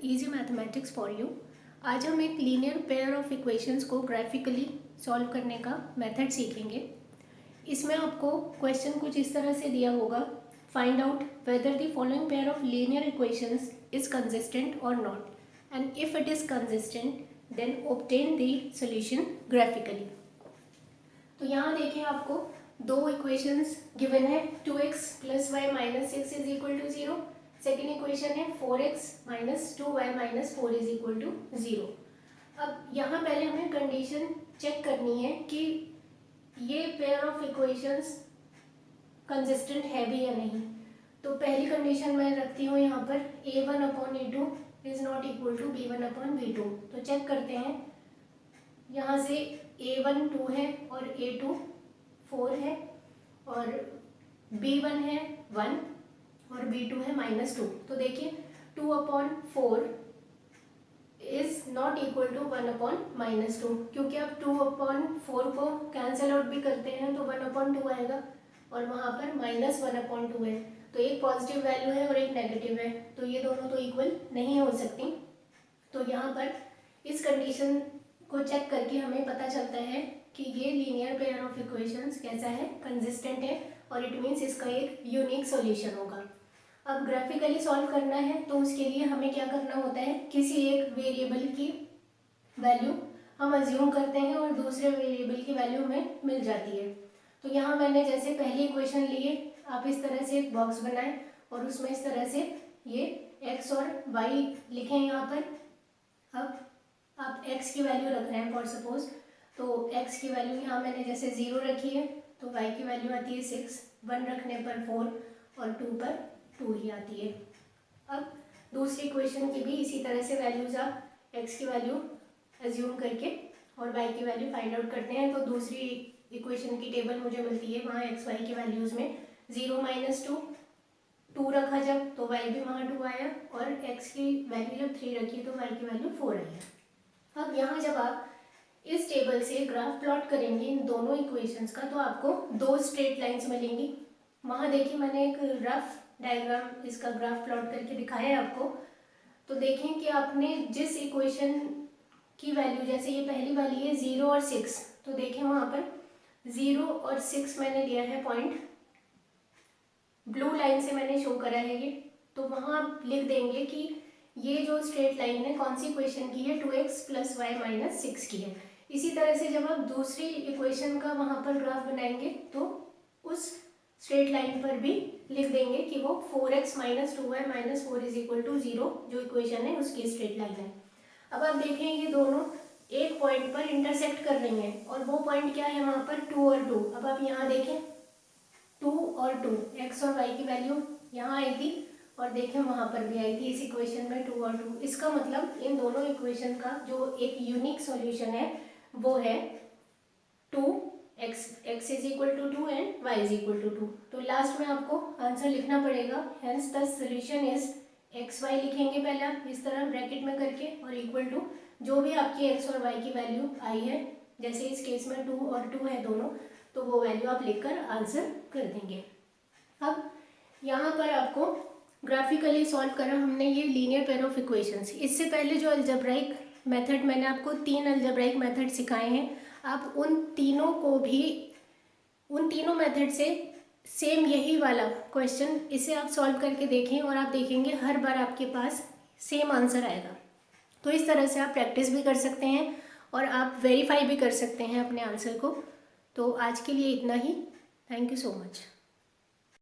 Easy mathematics for you. आज हम एक लीनियर पेयर ऑफ इक्वेशंस को ग्राफिकली सॉल्व करने का मेथड सीखेंगे। इसमें आपको क्वेश्चन कुछ इस तरह से दिया होगा, find out whether the following pair of linear equations is consistent और not, and if it is consistent then obtain the solution graphically. तो यहाँ देखिए आपको दो इक्वेशंस गिवन है, 2x + y - 6 = 0। सेकेंड इक्वेशन है 4x - 2y - 4 = 0। अब यहाँ पहले हमें कंडीशन चेक करनी है कि ये पेयर ऑफ इक्वेशंस कंसिस्टेंट है भी या नहीं। तो पहली कंडीशन मैं रखती हूँ यहाँ पर a1/a2 is not equal to b1/b2। तो चेक करते हैं, यहाँ से a1 2 है और a2 4 है और b1 है 1 और b2 है -2। तो देखिए 2/4 इज नॉट इक्वल टू 1/-2, क्योंकि आप 2/4 को कैंसिल आउट भी करते हैं तो 1/2 आएगा और वहाँ पर -1/2 है। तो एक पॉजिटिव वैल्यू है और एक नेगेटिव है, तो ये दोनों तो इक्वल नहीं हो सकती। तो यहाँ पर इस कंडीशन को चेक करके हमें पता चलता है कि ये लीनियर पेयर ऑफ इक्वेशंस कैसा है, कंसिस्टेंट है, और इट मीन्स इसका एक यूनिक सॉल्यूशन होगा। अब ग्राफिकली सॉल्व करना है तो उसके लिए हमें क्या करना होता है, किसी एक वेरिएबल की वैल्यू हम अज्यूम करते हैं और दूसरे वेरिएबल की वैल्यू हमें मिल जाती है। तो यहाँ मैंने जैसे पहली इक्वेशन लिए, आप इस तरह से एक बॉक्स बनाएं और उसमें इस तरह से ये x और y लिखें यहाँ पर। अब आप x की वैल्यू रख रहे हैं फॉर सपोज, तो x की वैल्यू यहाँ मैंने जैसे 0 रखी है, तो y की वैल्यू आती है 6, 1 रखने पर 4 और 2 पर 2 ही आती है। अब दूसरी इक्वेशन की भी इसी तरह से वैल्यूज आप x की वैल्यू अज्यूम करके और y की वैल्यू फाइंड आउट करते हैं। तो दूसरी इक्वेशन की टेबल मुझे मिलती है, वहाँ x y की वैल्यूज़ में 0 - 2 रखा जब तो y भी वहाँ 2 आया, और x की वैल्यू जब 3 रखी तो y की वैल्यू 4 आई है। अब यहाँ जब आप इस टेबल से ग्राफ प्लॉट करेंगे इन दोनों इक्वेशंस का, तो आपको दो स्ट्रेट लाइंस मिलेंगी। वहाँ देखिए मैंने एक रफ डायग्राम इसका ग्राफ प्लॉट करके दिखाया है आपको। तो देखें कि आपने जिस इक्वेशन की वैल्यू, जैसे ये पहली वाली है 0 और 6, तो देखें वहाँ पर 0 और 6 मैंने लिया है पॉइंट, ब्लू लाइन से मैंने शो करा है ये। तो वहाँ आप लिख देंगे कि ये जो स्ट्रेट लाइन है कौन सी इक्वेशन की है, 2x + y - 6 की है। इसी तरह से जब आप दूसरी इक्वेशन का वहाँ पर ग्राफ बनाएंगे तो उस स्ट्रेट लाइन पर भी लिख देंगे कि वो 4x - 2y - 4 = 0 जो इक्वेशन है उसकी स्ट्रेट लाइन है। अब आप देखें ये दोनों एक पॉइंट पर इंटरसेक्ट कर रही हैं, और वो पॉइंट क्या है वहाँ पर 2 और 2। अब आप यहाँ देखें 2 और 2, x और y की वैल्यू यहाँ आई थी और देखें वहाँ पर भी आई थी इस इक्वेशन में 2 और 2। इसका मतलब इन दोनों इक्वेशन का जो एक यूनिक सॉल्यूशन है वो है 2x = 2 एंड y = 2। तो लास्ट में आपको आंसर लिखना पड़ेगा, hence the solution is xy लिखेंगे पहले आप इस तरह ब्रैकेट में करके, और इक्वल टू जो भी आपकी x और y की वैल्यू आई है, जैसे इस केस में 2 और 2 है दोनों, तो वो वैल्यू आप लिखकर आंसर कर देंगे। अब यहाँ पर आपको ग्राफिकली सॉल्व करा हमने ये लीनियर पेयर ऑफ इक्वेशंस। इससे पहले जो अलजेब्राइक मेथड मैंने आपको 3 अलजेब्राइक मेथड सिखाए हैं, आप उन तीनों मेथड से सेम यही वाला क्वेश्चन इसे आप सॉल्व करके देखें और आप देखेंगे हर बार आपके पास सेम आंसर आएगा। तो इस तरह से आप प्रैक्टिस भी कर सकते हैं और आप वेरीफाई भी कर सकते हैं अपने आंसर को। तो आज के लिए इतना ही। Thank you so much.